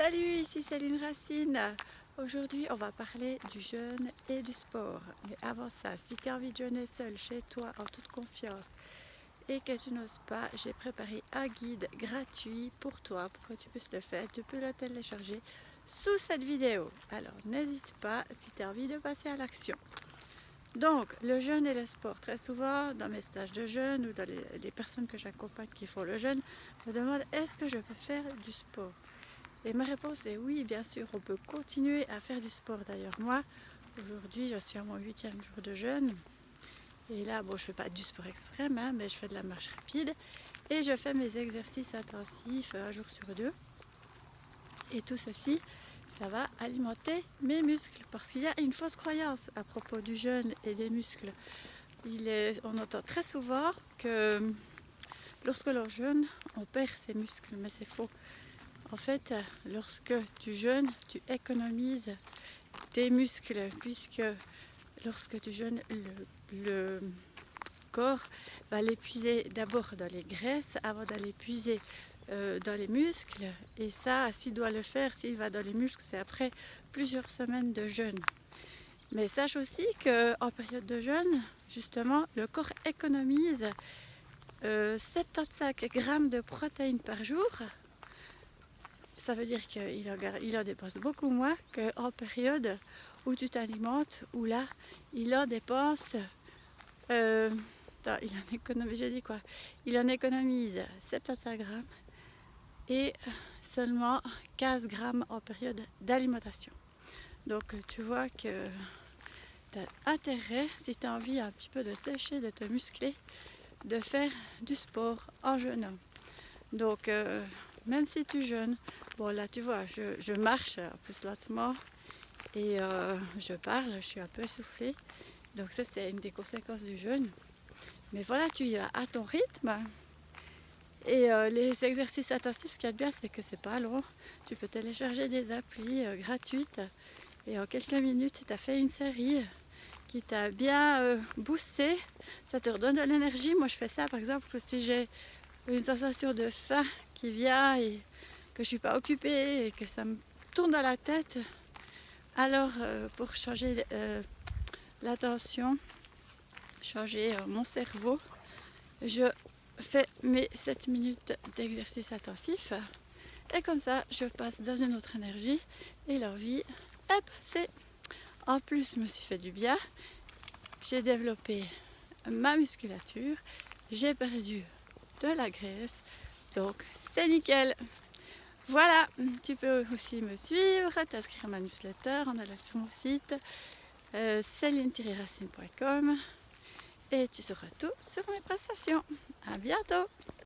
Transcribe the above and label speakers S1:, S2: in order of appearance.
S1: Salut, ici Céline Racine. Aujourd'hui, on va parler du jeûne et du sport. Mais avant ça, si tu as envie de jeûner seul chez toi en toute confiance et que tu n'oses pas, j'ai préparé un guide gratuit pour toi pour que tu puisses le faire. Tu peux le télécharger sous cette vidéo. Alors n'hésite pas si tu as envie de passer à l'action. Donc, le jeûne et le sport. Très souvent, dans mes stages de jeûne ou dans les personnes que j'accompagne qui font le jeûne, me demandent est-ce que je peux faire du sport? Et ma réponse est oui, bien sûr, on peut continuer à faire du sport. D'ailleurs, moi, aujourd'hui, je suis à mon 8e jour de jeûne. Et là, bon, je ne fais pas du sport extrême, hein, mais je fais de la marche rapide. Et je fais mes exercices intensifs un jour sur deux. Et tout ceci, ça va alimenter mes muscles. Parce qu'il y a une fausse croyance à propos du jeûne et des muscles. On entend très souvent que lorsque l'on jeûne, on perd ses muscles, mais c'est faux. En fait, lorsque tu jeûnes, tu économises tes muscles, puisque lorsque tu jeûnes, le corps va l'épuiser d'abord dans les graisses avant d'aller puiser dans les muscles. Et ça, s'il doit le faire, s'il va dans les muscles, c'est après plusieurs semaines de jeûne. Mais sache aussi qu'en période de jeûne, justement, le corps économise 75 grammes de protéines par jour. Ça veut dire qu'il en dépense beaucoup moins qu'en période où tu t'alimentes, où là, il en dépense... il en économise, j'ai dit quoi? Il en économise 75 grammes et seulement 15 grammes en période d'alimentation. Donc tu vois que tu as intérêt, si tu as envie un petit peu de sécher, de te muscler, de faire du sport en jeûnant. Donc même si tu jeûnes, bon là tu vois, je marche un peu lentement et je parle, je suis un peu essoufflée. Donc ça c'est une des conséquences du jeûne. Mais voilà, tu y vas à ton rythme. Et les exercices intensifs, ce qu'il y a de bien, c'est que c'est pas long. Tu peux télécharger des applis gratuites et en quelques minutes, tu as fait une série qui t'a bien boosté. Ça te redonne de l'énergie. Moi, je fais ça, par exemple, si j'ai une sensation de faim qui vient et que je suis pas occupée et que ça me tourne dans la tête. Alors, pour changer l'attention, changer mon cerveau, je fais mes 7 minutes d'exercice intensif et comme ça je passe dans une autre énergie et leur vie est passée. En plus, je me suis fait du bien, j'ai développé ma musculature, j'ai perdu de la graisse, donc c'est nickel. Voilà, tu peux aussi me suivre, t'inscrire à ma newsletter en allant sur mon site celine-racine.com et tu sauras tout sur mes prestations. À bientôt!